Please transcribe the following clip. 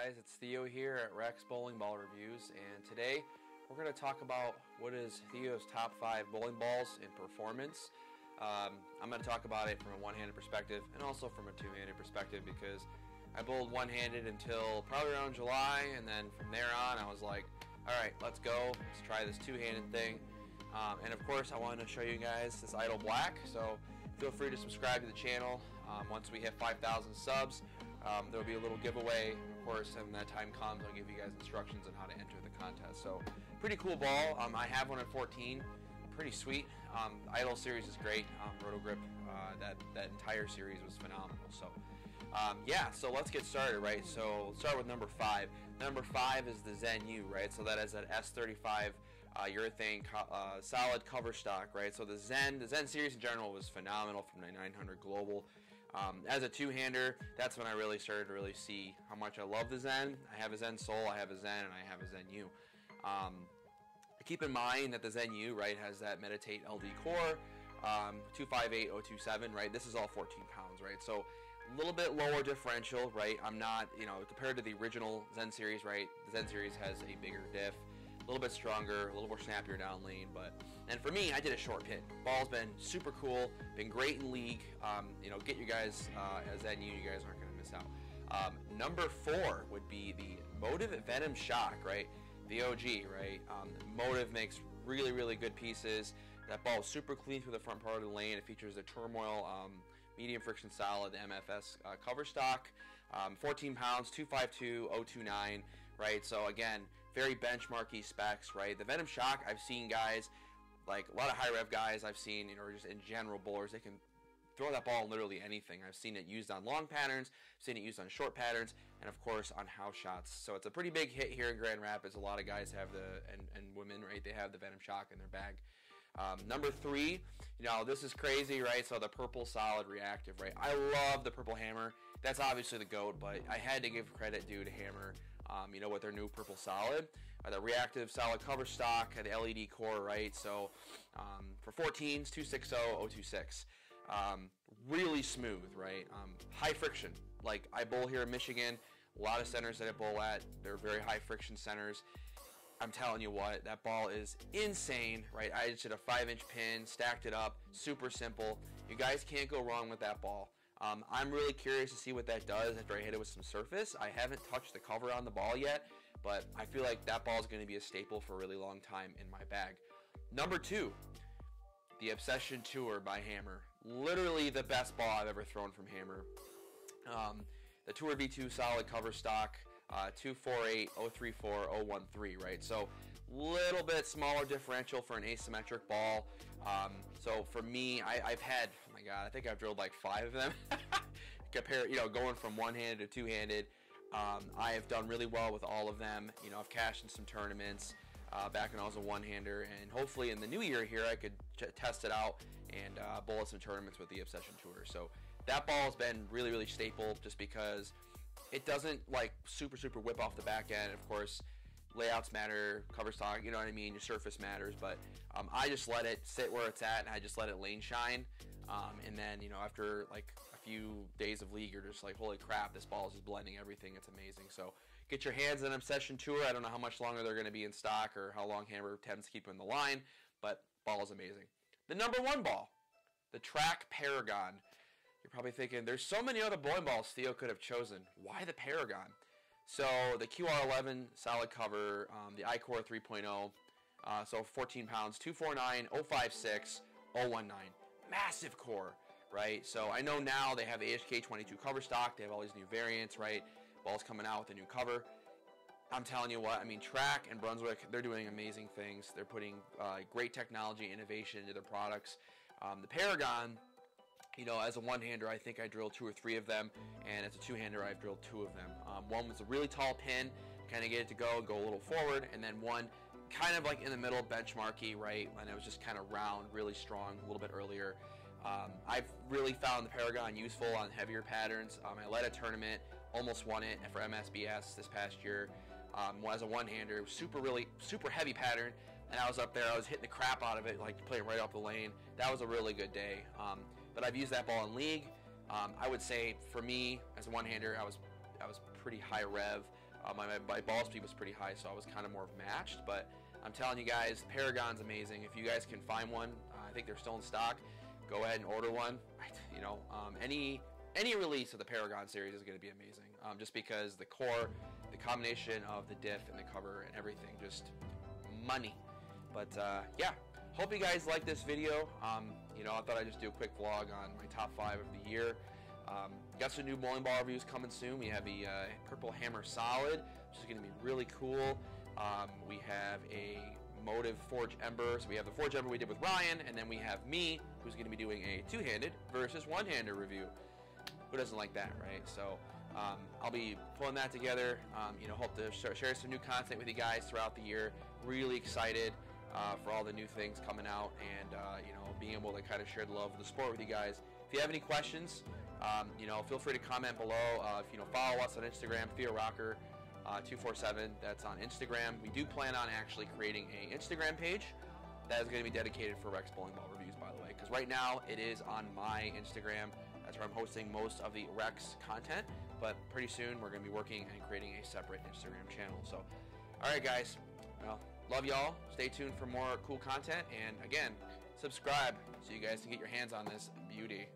guys? It's Theo here at Rex Bowling Ball Reviews, and today we're going to talk about what is Theo's top 5 bowling balls in performance. I'm going to talk about it from a one-handed perspective and also from a two-handed perspective because I bowled one-handed until probably around July, and then from there on I was like, alright, let's go, let's try this two-handed thing. And of course I wanted to show you guys this Idle Black, so feel free to subscribe to the channel. Once we hit 5,000 subs, there'll be a little giveaway. Of course, when that time comes, I'll give you guys instructions on how to enter the contest. So, pretty cool ball. I have one at 14. Pretty sweet. Idle series is great. Roto Grip, that entire series was phenomenal. So, yeah. So let's get started, right? So let's start with number 5. Number 5 is the Zen U, right? So that is an S35 urethane solid cover stock, right? So the Zen series in general was phenomenal from the 900 Global. As a two-hander, that's when I really started to really see how much I love the Zen. I have a Zen Soul, I have a Zen, and I have a Zen U. Keep in mind that the Zen U, right, has that Meditate LD core, 258027, right? This is all 14 pounds, right? So a little bit lower differential, right? I'm not, compared to the original Zen series, right? The Zen series has a bigger diff, a little bit stronger, a little more snappier down lane, and for me, I did a short pin. Ball's been super cool, been great in league. Get you guys a Zen U, you guys aren't going to miss out. Number 4 would be the Motive Venom Shock, right? The OG, right? Motive makes really, really good pieces. That ball is super clean through the front part of the lane. It features the Turmoil medium friction solid MFS cover stock, 14 pounds, 252.029, right? So again, very benchmarky specs, right? The Venom Shock, I've seen guys, like a lot of high rev guys I've seen, just in general bowlers, they can throw that ball in literally anything. I've seen it used on long patterns, seen it used on short patterns, and of course on house shots. So it's a pretty big hit here in Grand Rapids. A lot of guys have and women, right? They have the Venom Shock in their bag. Number 3, this is crazy, right? So the purple solid reactive, right? I love the purple hammer. That's obviously the GOAT, but I had to give credit due to Hammer, with their new purple solid. The reactive solid cover stock, the LED core, right? So for 14s, 260.026. Really smooth, right? High friction. Like I bowl here in Michigan, a lot of centers that I bowl at, they're very high friction centers. I'm telling you what, that ball is insane, right? I just did a 5-inch pin, stacked it up, super simple. You guys can't go wrong with that ball. I'm really curious to see what that does after I hit it with some surface. I haven't touched the cover on the ball yet, but I feel like that ball is going to be a staple for a really long time in my bag. Number 2, the Obsession Tour by Hammer. Literally the best ball I've ever thrown from Hammer. The Tour V2 solid cover stock, 248.034.013, right? So little bit smaller differential for an asymmetric ball. So for me, I've had, oh my god, I think I've drilled like 5 of them. Going from one-handed to two-handed. I have done really well with all of them. I've cashed in some tournaments back when I was a one-hander, and hopefully in the new year here I could test it out and bowl at some tournaments with the Obsession Tour. So that ball has been really, really staple just because it doesn't like super whip off the back end. Of course, layouts matter, cover stock, your surface matters, but I just let it sit where it's at and I just let it lane shine. And then, after like a few days of league, you're just like, holy crap, this ball is just blending everything. It's amazing. So get your hands on an Obsession Tour. I don't know how much longer they're going to be in stock or how long Hammer tends to keep them in the line, but ball is amazing. The number 1 ball, the Track Paragon. You're probably thinking, there's so many other bowling balls Theo could have chosen. Why the Paragon? So the QR11 solid cover, the iCore 3.0, so 14 pounds, 249.056.019. Massive core, right? So I know now they have the AHK 22 cover stock. They have all these new variants, right? Balls coming out with a new cover. I'm telling you what, Track and Brunswick, they're doing amazing things. They're putting great technology, innovation into their products. The Paragon, as a one-hander, I think I drilled 2 or 3 of them, and as a two-hander, I've drilled 2 of them. One was a really tall pin, kind of get it to go a little forward, and then one kind of like in the middle, benchmarky, right, and it was just kind of round, really strong, a little bit earlier. I've really found the Paragon useful on heavier patterns. I led a tournament, almost won it for MSBS this past year. As a one-hander, it was super heavy pattern, and I was up there, I was hitting the crap out of it, like playing right up the lane. That was a really good day. But I've used that ball in league. I would say for me, as a one-hander, I was pretty high rev. My ball speed was pretty high, so I was kind of more matched. But I'm telling you guys, Paragon's amazing. If you guys can find one, I think they're still in stock. Go ahead and order one. You know, any release of the Paragon series is going to be amazing. Just because the core, the combination of the diff and the cover and everything, just money. But yeah, hope you guys like this video. You know, I thought I'd just do a quick vlog on my top 5 of the year. Got some new bowling ball reviews coming soon. We have the Purple Hammer Solid, which is going to be really cool. We have a Motive Forge Ember. So we have the Forge Ember we did with Ryan, and then we have me, who's going to be doing a two-handed versus one-hander review. Who doesn't like that, right? So I'll be pulling that together. You know, hope to share some new content with you guys throughout the year. Really excited for all the new things coming out, and you know, being able to kind of share the love of the sport with you guys. If you have any questions, you know, feel free to comment below. If you know, follow us on Instagram, Theo Rocker 247. That's on Instagram. We do plan on actually creating an Instagram page that is going to be dedicated for Rex bowling ball reviews, by the way, because right now it is on my Instagram. That's where I'm hosting most of the Rex content, but pretty soon we're going to be working and creating a separate Instagram channel. So, all right, guys. Well, love y'all. Stay tuned for more cool content, and again, subscribe so you guys can get your hands on this beauty.